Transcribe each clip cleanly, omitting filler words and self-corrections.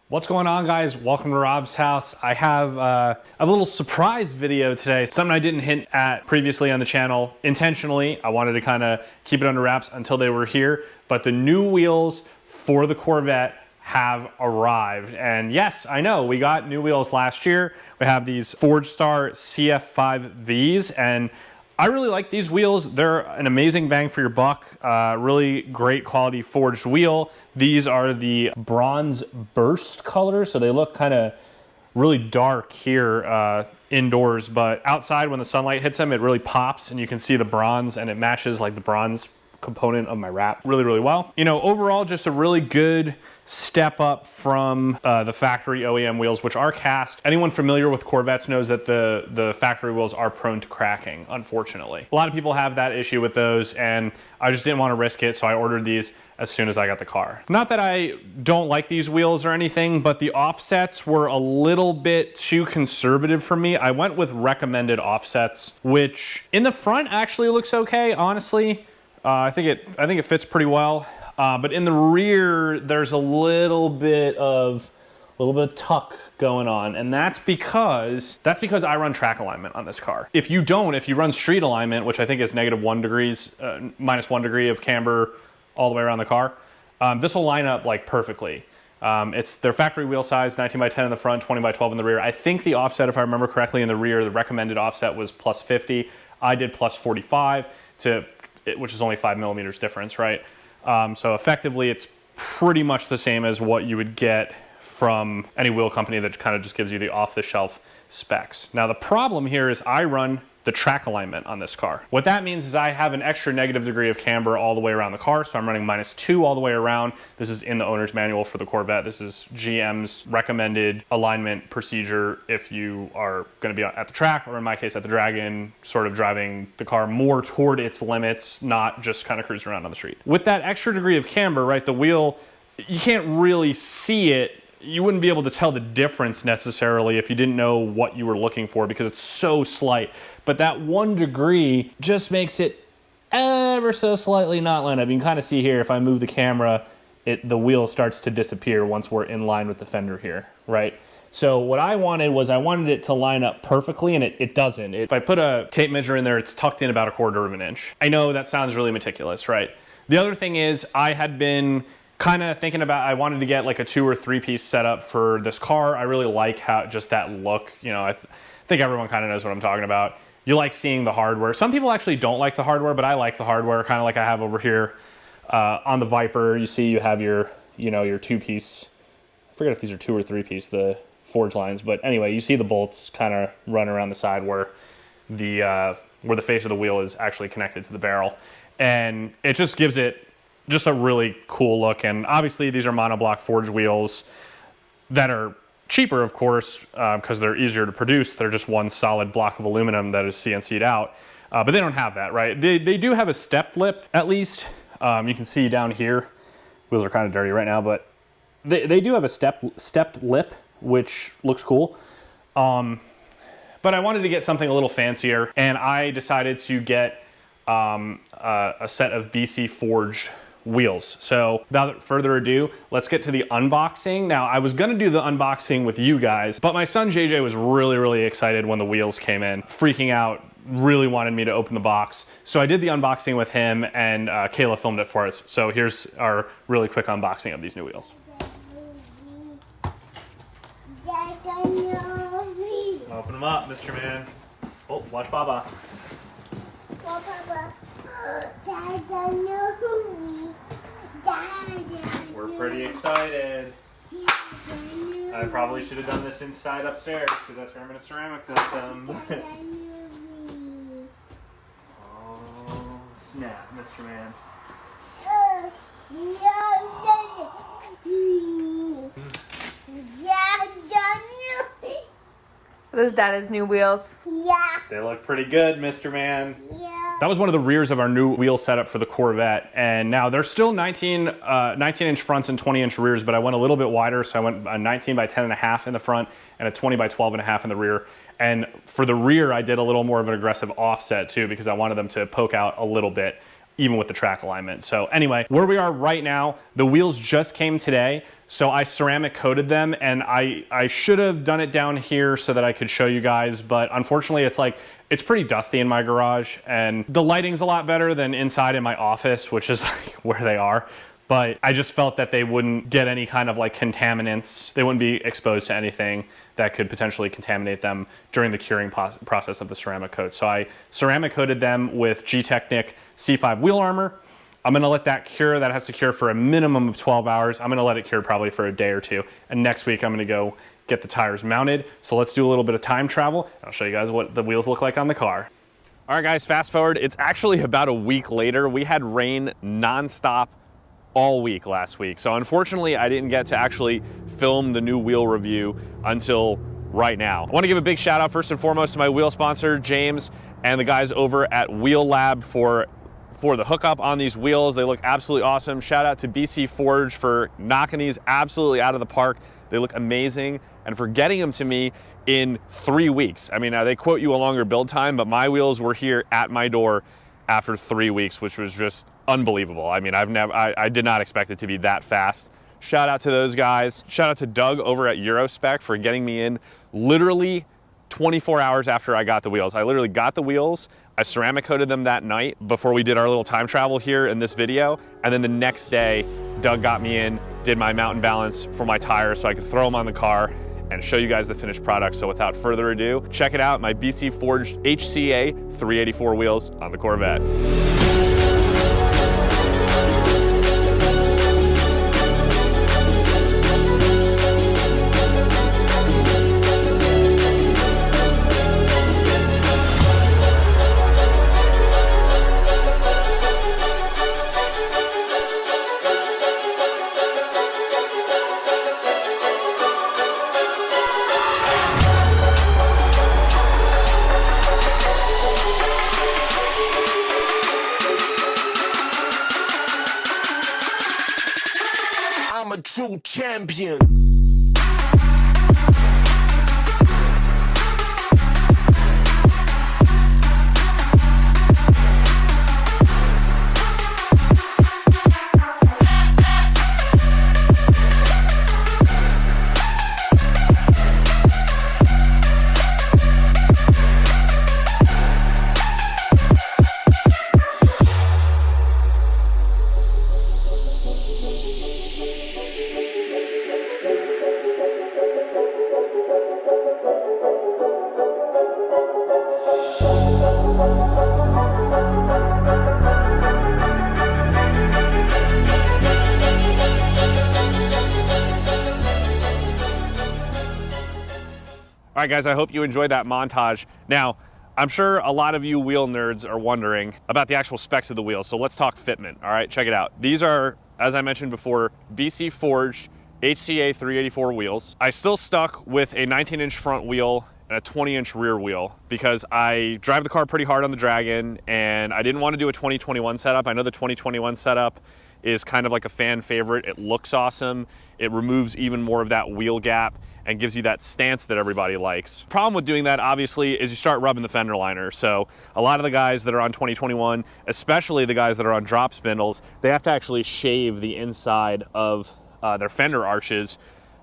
What's going on, guys? Welcome to Rob's house. I have a little surprise video today, something I didn't hint at previously on the channel intentionally. I wanted to kind of keep it under wraps until they were here, but the new wheels for the Corvette have arrived. And yes, I know, we got new wheels last year. We have these Forged Star CF5Vs, and I really like these wheels. They're an amazing bang for your buck. Really great quality forged wheel. These are the bronze burst colors, so they look kind of really dark here indoors, but outside when the sunlight hits them, it really pops and you can see the bronze, and it matches like the bronze component of my wrap really, really well. You know, overall, just a really good step up from the factory OEM wheels, which are cast. Anyone familiar with Corvettes knows that the factory wheels are prone to cracking, unfortunately. A lot of people have that issue with those, and I just didn't want to risk it, so I ordered these as soon as I got the car. Not that I don't like these wheels or anything, but the offsets were a little bit too conservative for me. I went with recommended offsets, which in the front actually looks okay, honestly. I think it fits pretty well. But in the rear, there's a little bit of tuck going on, and that's because I run track alignment on this car. If you run street alignment, which I think is -1 degrees, -1 degree of camber all the way around the car, this will line up like perfectly. It's their factory wheel size, 19 by 10 in the front, 20 by 12 in the rear. I think the offset, if I remember correctly, in the rear, the recommended offset was +50. I did +45 which is only 5 millimeters difference, right? So effectively, it's pretty much the same as what you would get from any wheel company that kind of just gives you the off-the-shelf specs. Now, the problem here is I run the track alignment on this car. What that means is I have an extra negative degree of camber all the way around the car, so I'm running -2 all the way around. This is in the owner's manual for the Corvette. This is GM's recommended alignment procedure if you are going to be at the track, or in my case at the Dragon, sort of driving the car more toward its limits, not just kind of cruising around on the street. With that extra degree of camber, right, the wheel, you can't really see it. You wouldn't be able to tell the difference necessarily if you didn't know what you were looking for, because it's so slight. But that 1 degree just makes it ever so slightly not line up. You can kind of see here, if I move the camera, the wheel starts to disappear once we're in line with the fender here, right? So what I wanted it to line up perfectly, and it doesn't. If I put a tape measure in there, it's tucked in about 1/4 of an inch. I know that sounds really meticulous, right? The other thing is I had been kind of thinking about, I wanted to get like a 2 or 3 piece setup for this car. I really like how just that look, you know, I think everyone kind of knows what I'm talking about. You like seeing the hardware. Some people actually don't like the hardware, but I like the hardware, kind of like I have over here on the Viper. You see you have your 2-piece, I forget if these are 2 or 3 piece, the forge lines, but anyway, you see the bolts kind of run around the side where the face of the wheel is actually connected to the barrel. And it just gives it just a really cool look. And obviously these are monoblock forged wheels that are cheaper, of course, because they're easier to produce. They're just one solid block of aluminum that is CNC'd out. But they don't have that, right? They do have a stepped lip, at least. You can see down here, wheels are kind of dirty right now, but they do have a stepped lip, which looks cool. But I wanted to get something a little fancier, and I decided to get a set of BC Forged wheels. So without further ado, let's get to the unboxing. Now, I was gonna do the unboxing with you guys, but my son JJ was really, really excited when the wheels came in, freaking out, really wanted me to open the box. So I did the unboxing with him, and Kayla filmed it for us. So here's our really quick unboxing of these new wheels. Open them up, Mr. Man. Oh, watch Baba. We're pretty excited. I probably should have done this inside upstairs, because that's where I'm going to ceramic coat them. Oh, snap, Mr. Man. Those Dada's new wheels. Yeah. They look pretty good, Mr. Man. Yeah. That was one of the rears of our new wheel setup for the Corvette, and now they're still 19-inch fronts and 20-inch rears, but I went a little bit wider, so I went a 19 by 10.5 in the front and a 20 by 12.5 in the rear. And for the rear, I did a little more of an aggressive offset too, because I wanted them to poke out a little bit. even with the track alignment. So anyway, where we are right now, the wheels just came today. So I ceramic coated them, and I should have done it down here so that I could show you guys, but unfortunately it's pretty dusty in my garage, and the lighting's a lot better than inside in my office, which is like where they are. But I just felt that they wouldn't get any kind of like contaminants. They wouldn't be exposed to anything that could potentially contaminate them during the curing process of the ceramic coat. So I ceramic coated them with G-Technic C5 wheel armor. I'm gonna let that cure. That has to cure for a minimum of 12 hours. I'm gonna let it cure probably for a day or two. And next week I'm gonna go get the tires mounted. So let's do a little bit of time travel. I'll show you guys what the wheels look like on the car. All right guys, fast forward. It's actually about a week later. We had rain nonstop all week last week. So unfortunately, I didn't get to actually film the new wheel review until right now. I want to give a big shout out first and foremost to my wheel sponsor, James, and the guys over at Wheel Lab for the hookup on these wheels. They look absolutely awesome. Shout out to BC Forged for knocking these absolutely out of the park. They look amazing, and for getting them to me in 3 weeks. I mean, they quote you a longer build time, but my wheels were here at my door after 3 weeks, which was just unbelievable. I mean, I did not expect it to be that fast. Shout out to those guys. Shout out to Doug over at Eurospec for getting me in literally 24 hours after I got the wheels. I literally got the wheels, I ceramic coated them that night before we did our little time travel here in this video, and then the next day, Doug got me in, did my mount and balance for my tires so I could throw them on the car and show you guys the finished product. So without further ado, check it out, my BC Forged HCA384 wheels on the Corvette. I'm a true champion. All right, guys, I hope you enjoyed that montage. Now, I'm sure a lot of you wheel nerds are wondering about the actual specs of the wheels, so let's talk fitment, all right? Check it out. These are, as I mentioned before, BC Forged HCA384 wheels. I still stuck with a 19-inch front wheel and a 20-inch rear wheel because I drive the car pretty hard on the Dragon, and I didn't want to do a 2021 setup. I know the 2021 setup is kind of like a fan favorite. It looks awesome. It removes even more of that wheel gap and gives you that stance that everybody likes. Problem with doing that, obviously, is you start rubbing the fender liner. So a lot of the guys that are on 2021, especially the guys that are on drop spindles, they have to actually shave the inside of their fender arches,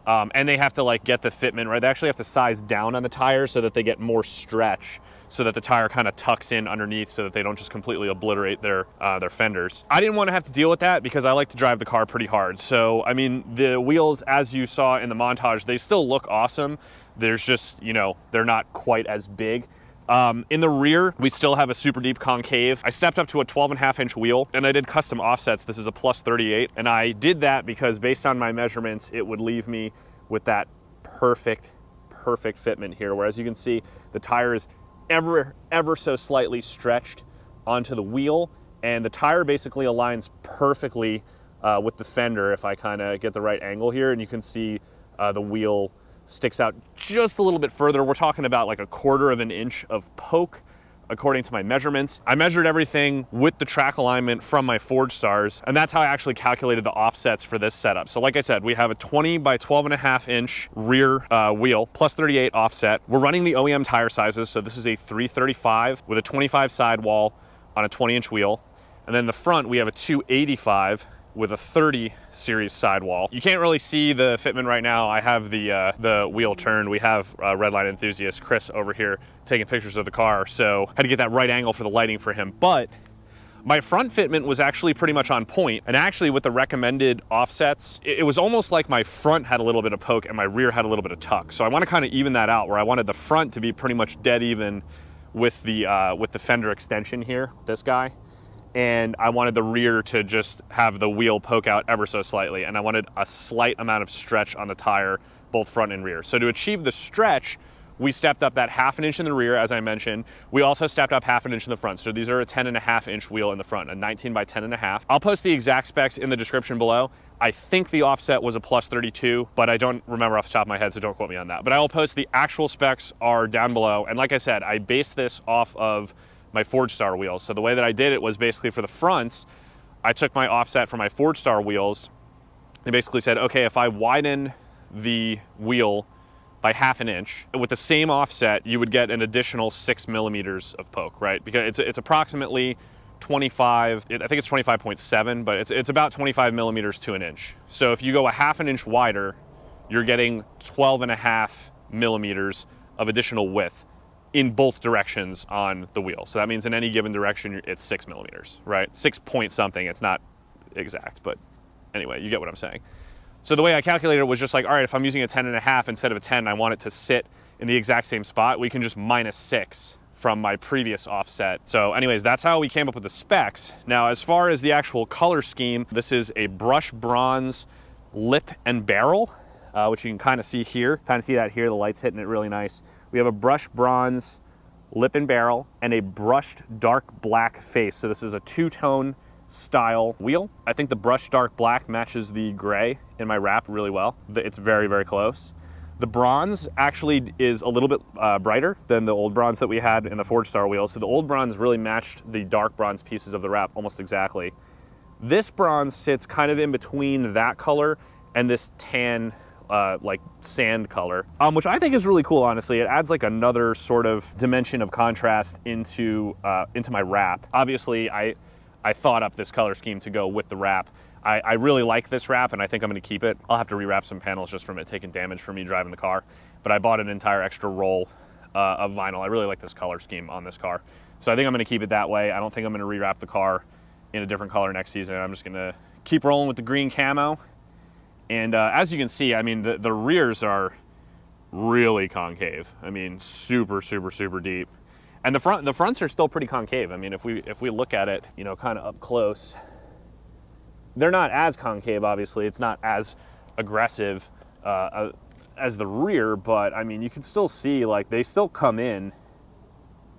and they have to like get the fitment right. They actually have to size down on the tire so that they get more stretch, so that the tire kind of tucks in underneath so that they don't just completely obliterate their fenders. I didn't want to have to deal with that because I like to drive the car pretty hard. So, I mean, the wheels, as you saw in the montage, they still look awesome. There's just, you know, they're not quite as big. In the rear, we still have a super deep concave. I stepped up to a 12.5-inch wheel and I did custom offsets. This is a plus 38. And I did that because based on my measurements, it would leave me with that perfect fitment here. Whereas you can see the tire is ever so slightly stretched onto the wheel, and the tire basically aligns perfectly with the fender if I kind of get the right angle here, and you can see the wheel sticks out just a little bit further. We're talking about like 1/4 of an inch of poke according to my measurements. I measured everything with the track alignment from my Forge Stars, and that's how I actually calculated the offsets for this setup. So like I said, we have a 20 by 12.5-inch rear wheel, plus 38 offset. We're running the OEM tire sizes, so this is a 335 with a 25 sidewall on a 20-inch wheel. And And then the front, we have a 285 with a 30 series sidewall. You can't really see the fitment right now. I have the wheel turned. We have Redline enthusiast Chris over here taking pictures of the car, so I had to get that right angle for the lighting for him. But my front fitment was actually pretty much on point, and actually with the recommended offsets, it was almost like my front had a little bit of poke and my rear had a little bit of tuck. So I want to kind of even that out, where I wanted the front to be pretty much dead even with the fender extension here, this guy. And I wanted the rear to just have the wheel poke out ever so slightly, and I wanted a slight amount of stretch on the tire, both front and rear. So to achieve the stretch, we stepped up that 1/2 inch in the rear, as I mentioned. We also stepped up 1/2 inch in the front. So these are a 10.5 inch wheel in the front, a 19 by 10.5. I'll post the exact specs in the description below. I think the offset was a +32, but I don't remember off the top of my head, so don't quote me on that. But I will post the actual specs are down below. And like I said, I based this off of my Forged Star wheels. So the way that I did it was basically for the fronts, I took my offset from my Forged Star wheels and basically said, okay, if I widen the wheel by 1/2 inch with the same offset, you would get an additional 6 millimeters of poke, right? Because it's approximately 25, I think it's 25.7, but it's about 25 millimeters to an inch. So if you go a 1/2 inch wider, you're getting 12.5 millimeters of additional width in both directions on the wheel. So that means in any given direction, it's 6 millimeters, right? 6 point something, it's not exact, but anyway, you get what I'm saying. So the way I calculated it was just like, all right, if I'm using a 10.5 instead of a 10, I want it to sit in the exact same spot, we can just -6 from my previous offset. So anyways, that's how we came up with the specs. Now, as far as the actual color scheme, this is a brushed bronze lip and barrel, which you can kind of see here. Kind of see that here, the light's hitting it really nice. We have a brushed bronze lip and barrel and a brushed dark black face. So this is a two-tone style wheel. I think the brushed dark black matches the gray in my wrap really well. It's very, very close. The bronze actually is a little bit brighter than the old bronze that we had in the Forged Star wheels. So the old bronze really matched the dark bronze pieces of the wrap almost exactly. This bronze sits kind of in between that color and this tan like sand color, which I think is really cool, honestly. It adds like another sort of dimension of contrast into my wrap. Obviously, I thought up this color scheme to go with the wrap. I really like this wrap, and I think I'm gonna keep it. I'll have to rewrap some panels just from it taking damage for me driving the car, but I bought an entire extra roll of vinyl. I really like this color scheme on this car. So I think I'm gonna keep it that way. I don't think I'm gonna rewrap the car in a different color next season. I'm just gonna keep rolling with the green camo. And as you can see, I mean, the rears are really concave. I mean, super, super, super deep. And the fronts are still pretty concave. I mean, if we look at it, you know, kind of up close, they're not as concave, obviously. It's not as aggressive as the rear, but I mean, you can still see, like, they still come in,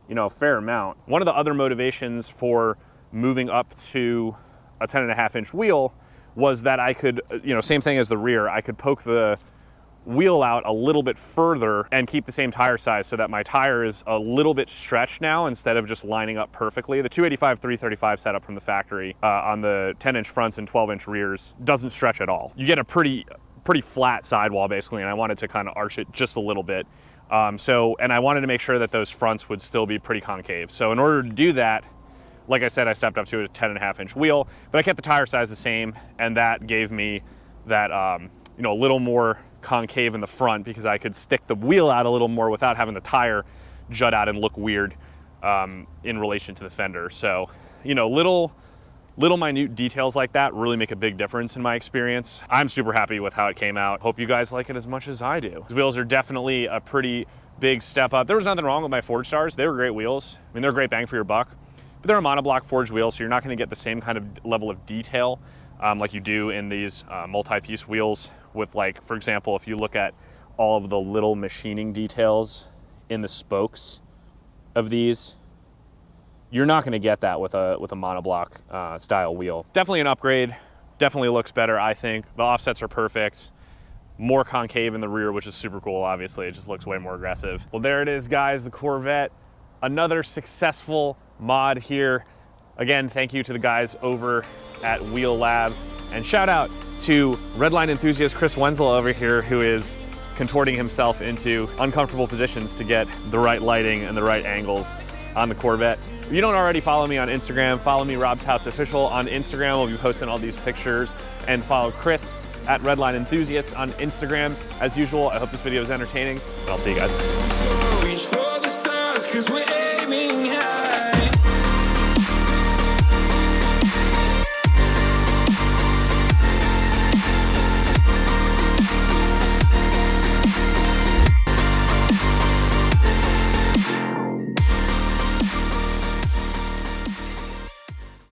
you know, a fair amount. One of the other motivations for moving up to a 10.5 inch wheel was that I could, you know, same thing as the rear, I could poke the wheel out a little bit further and keep the same tire size so that my tire is a little bit stretched now instead of just lining up perfectly. The 285/335 setup from the factory on the 10 inch fronts and 12 inch rears doesn't stretch at all. You get a pretty flat sidewall basically, and I wanted to kind of arch it just a little bit. And I wanted to make sure that those fronts would still be pretty concave. So in order to do that, like I said, I stepped up to a 10.5 inch wheel, but I kept the tire size the same, and that gave me that, you know, a little more concave in the front because I could stick the wheel out a little more without having the tire jut out and look weird in relation to the fender. So, you know, little minute details like that really make a big difference in my experience. I'm super happy with how it came out. Hope you guys like it as much as I do. These wheels are definitely a pretty big step up. There was nothing wrong with my Forged Stars. They were great wheels. I mean, they're a great bang for your buck. But they're a monoblock forged wheel, so you're not going to get the same kind of level of detail like you do in these multi-piece wheels with, like, for example, if you look at all of the little machining details in the spokes of these, you're not going to get that with a monoblock style wheel. Definitely an upgrade. Definitely looks better, I think. The offsets are perfect. More concave in the rear, which is super cool, obviously. It just looks way more aggressive. Well, there it is, guys, the Corvette. Another successful mod here. Again, thank you to the guys over at Wheel Lab, and shout out to Redline enthusiast Chris Wenzel over here, who is contorting himself into uncomfortable positions to get the right lighting and the right angles on the Corvette. If you don't already follow me on Instagram, follow me, Rob's House Official, on Instagram. We'll be posting all these pictures, and follow Chris at Redline Enthusiasts on Instagram. As usual, I hope this video is entertaining, and I'll see you guys. Reach for the stars, 'cause we're